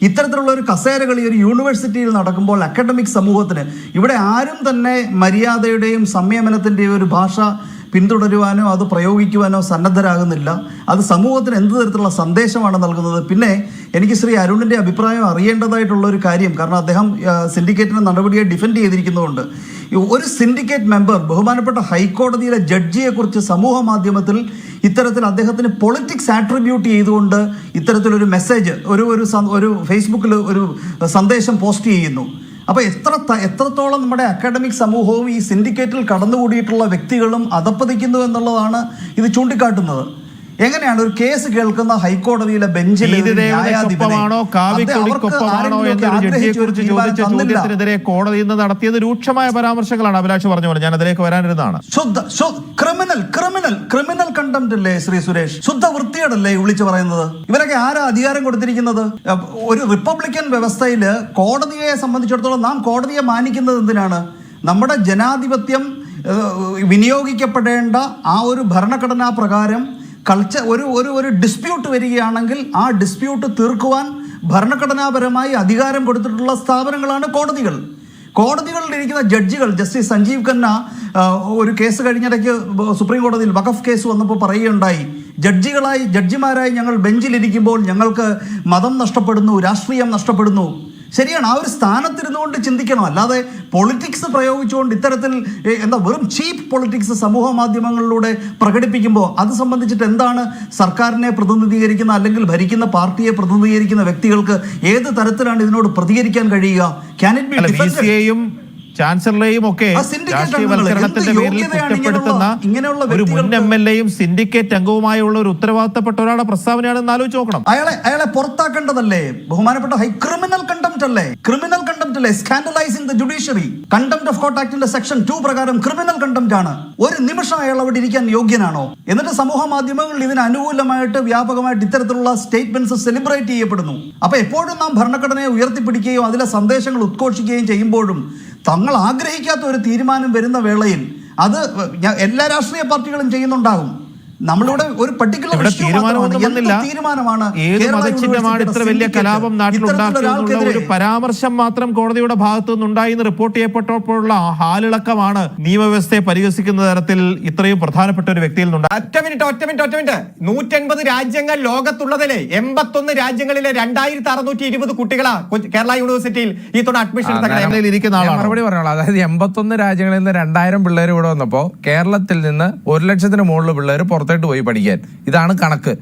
ഇത്തരത്തിലുള്ള ഒരു കസേരകളി ഒരു യൂണിവേഴ്സിറ്റിയിൽ നടക്കുമ്പോൾ അക്കാഡമിക് സമൂഹത്തിന് ഇവിടെ ആരും തന്നെ മര്യാദയുടെയും സംയമനത്തിൻ്റെയും ഒരു ഭാഷ പിന്തുടരുവാനോ അത് പ്രയോഗിക്കുവാനോ സന്നദ്ധരാകുന്നില്ല. അത് സമൂഹത്തിന് എന്ത് തരത്തിലുള്ള സന്ദേശമാണ് നൽകുന്നത്? പിന്നെ എനിക്ക് ശ്രീ അരുണിൻ്റെ അഭിപ്രായം അറിയേണ്ടതായിട്ടുള്ള ഒരു കാര്യം, കാരണം അദ്ദേഹം സിൻഡിക്കേറ്റിൻ്റെ നടപടിയെ ഡിഫെൻഡ് ചെയ്തിരിക്കുന്നതുകൊണ്ട്, ഒരു സിൻഡിക്കേറ്റ് മെമ്പർ ബഹുമാനപ്പെട്ട ഹൈക്കോടതിയിലെ ജഡ്ജിയെക്കുറിച്ച് സമൂഹ മാധ്യമത്തിൽ ഇത്തരത്തിൽ അദ്ദേഹത്തിന് പൊളിറ്റിക്സ് ആട്രിബ്യൂട്ട് ചെയ്തുകൊണ്ട് ഇത്തരത്തിലൊരു മെസ്സേജ് ഒരു ഫേസ്ബുക്കിൽ ഒരു സന്ദേശം പോസ്റ്റ് ചെയ്യുന്നു. അപ്പോൾ എത്രത്തോളം നമ്മുടെ അക്കാഡമിക് സമൂഹവും ഈ സിൻഡിക്കേറ്റിൽ കടന്നുകൂടിയിട്ടുള്ള വ്യക്തികളും അധപ്പതിക്കുന്നു എന്നുള്ളതാണ് ഇത് ചൂണ്ടിക്കാട്ടുന്നത്. എങ്ങനെയാണ് ഒരു കേസ് കേൾക്കുന്ന ഹൈക്കോടതിയിലെ ബെഞ്ചിൽ ചോദ്യത്തിനെതിരെ കോടതിയിൽ നിന്ന് നടത്തിയത് രൂക്ഷമായ പരാമർശങ്ങളാണ്. അഭിലാഷ് പറഞ്ഞു പോലെ ഞാൻ അതിലേക്ക് വരാനിരുന്നതാണ്. ക്രിമിനൽ കണ്ടംപ്റ്റ് അല്ലേ ശ്രീ സുരേഷ്? ശുദ്ധ വൃത്തിയോടല്ലേ വിളിച്ചു പറയുന്നത്? ഇവരൊക്കെ ആരാ അധികാരം കൊടുത്തിരിക്കുന്നത്? ഒരു റിപ്പബ്ലിക്കൻ വ്യവസ്ഥയിൽ കോടതിയെ സംബന്ധിച്ചിടത്തോളം നാം കോടതിയെ മാനിക്കുന്നത് എന്തിനാണ്? നമ്മുടെ ജനാധിപത്യം വിനിയോഗിക്കപ്പെടേണ്ട ആ ഒരു ഭരണഘടനാ പ്രകാരം ഒരു ഡിസ്പ്യൂട്ട് വരികയാണെങ്കിൽ ആ ഡിസ്പ്യൂട്ട് തീർക്കുവാൻ ഭരണഘടനാപരമായി അധികാരം കൊടുത്തിട്ടുള്ള സ്ഥാപനങ്ങളാണ് കോടതികൾ. കോടതികളിലിരിക്കുന്ന ജഡ്ജികൾ, ജസ്റ്റിസ് സഞ്ജീവ് ഖന്ന ഒരു കേസ് കഴിഞ്ഞിടയ്ക്ക് സുപ്രീം കോടതിയിൽ വഖഫ് കേസ് വന്നപ്പോൾ പറയുകയുണ്ടായി, ജഡ്ജിമാരായി ഞങ്ങൾ ബെഞ്ചിലിരിക്കുമ്പോൾ ഞങ്ങൾക്ക് മതം നഷ്ടപ്പെടുന്നു, രാഷ്ട്രീയം നഷ്ടപ്പെടുന്നു. ശരിയാണ്, ആ ഒരു സ്ഥാനത്തിരുന്നുകൊണ്ട് ചിന്തിക്കണം. അല്ലാതെ പൊളിറ്റിക്സ് പ്രയോഗിച്ചുകൊണ്ട് ഇത്തരത്തിൽ വെറും ചീപ്പ് പൊളിറ്റിക്സ് സമൂഹ മാധ്യമങ്ങളിലൂടെ പ്രകടിപ്പിക്കുമ്പോൾ അത് സംബന്ധിച്ചിട്ട് എന്താണ് സർക്കാരിനെ പ്രതിനിധീകരിക്കുന്ന അല്ലെങ്കിൽ ഭരിക്കുന്ന പാർട്ടിയെ പ്രതിനിധീകരിക്കുന്ന വ്യക്തികൾക്ക് ഏത് തരത്തിലാണ് ഇതിനോട് പ്രതികരിക്കാൻ കഴിയുക? Can it be defended? ചാൻസലറേയും ഒക്കെ രാഷ്ട്രീയവൽക്കരണത്തിന്റെ പേരിൽ കുറ്റപ്പെടുത്തുന്ന ഒരു മുൻ എംഎൽഎയും സിൻഡിക്കേറ്റ് അംഗവുമായുള്ള ഒരു ഉത്തരവാദിത്തപ്പെട്ട ഒരാളുടെ പ്രസ്താവനയാണെന്ന് ആലോചിച്ച് നോക്കണം. അയാളെ പുറത്താക്കേണ്ടതല്ലേ? ബഹുമാനപ്പെട്ട ക്രിമിനൽ കണ്ടംപ്റ്റ് അല്ലേ? Scandalising the judiciary. Contempt of court ആക്ടിന്റെ സെക്ഷൻ 2 പ്രകാരം ക്രിമിനൽ കണ്ടംപ്റ്റ് ആണ്. ഒരു നിമിഷം അയാൾ അവിടെ ഇരിക്കാൻ യോഗ്യനാണോ? എന്നിട്ട് സമൂഹ മാധ്യമങ്ങളിൽ ഇതിന് അനുകൂലമായിട്ട് വ്യാപകമായിട്ട് ഇത്തരത്തിലുള്ള സ്റ്റേറ്റ്മെന്റ്സ് സെലിബ്രേറ്റ് ചെയ്യപ്പെടുന്നു. അപ്പൊ എപ്പോഴും നാം ഭരണഘടനയെ ഉയർത്തിപ്പിടിക്കുകയും അതിലെ സന്ദേശങ്ങൾ ഉദ്ഘോഷിക്കുകയും ചെയ്യുമ്പോഴും തങ്ങൾ ആഗ്രഹിക്കാത്ത ഒരു തീരുമാനം വരുന്ന വേളയിൽ അത് എല്ലാ രാഷ്ട്രീയ പാർട്ടികളും ചെയ്യുന്നുണ്ടാകും. നമ്മളിവിടെ ഒരു പർട്ടിക്കുലർ തീരുമാനമാണ് ഇത്ര വലിയ കലാപം നാട്ടിലുണ്ടാക്കിയെന്നുള്ള ഒരു പരാമർശം മാത്രം കോടതിയുടെ ഭാഗത്തു നിന്നുണ്ടായി എന്ന് റിപ്പോർട്ട് ചെയ്യപ്പെട്ടപ്പോഴുള്ള ഹാലിളക്കമാണ് നിയമവ്യവസ്ഥയെ പരിഹസിക്കുന്ന തരത്തിൽ ഇത്രയും പ്രധാനപ്പെട്ട ഒരു വ്യക്തിയിൽ നിന്നുണ്ട്. ഒറ്റ മിനിറ്റ് 180 രാജ്യങ്ങൾ ലോകത്തുള്ളതിലെ 81 രാജ്യങ്ങളിലെ 2620 കുട്ടികളാ കേരള യൂണിവേഴ്സിറ്റിയിൽ ഈ അഡ്മിഷൻ ഇരിക്കുന്ന ആളാണ്. മറുപടി പറഞ്ഞോളാം. അതായത് 81 രാജ്യങ്ങളിൽ നിന്ന് 2000 പിള്ളേർ ഇവിടെ വന്നപ്പോ കേരളത്തിൽ നിന്ന് 1 ലക്ഷത്തിന് മുകളിൽ പിള്ളേർ പുറത്തോട്ട് പോയി പഠിക്കാൻ. ഇതാണ് കണക്ക്.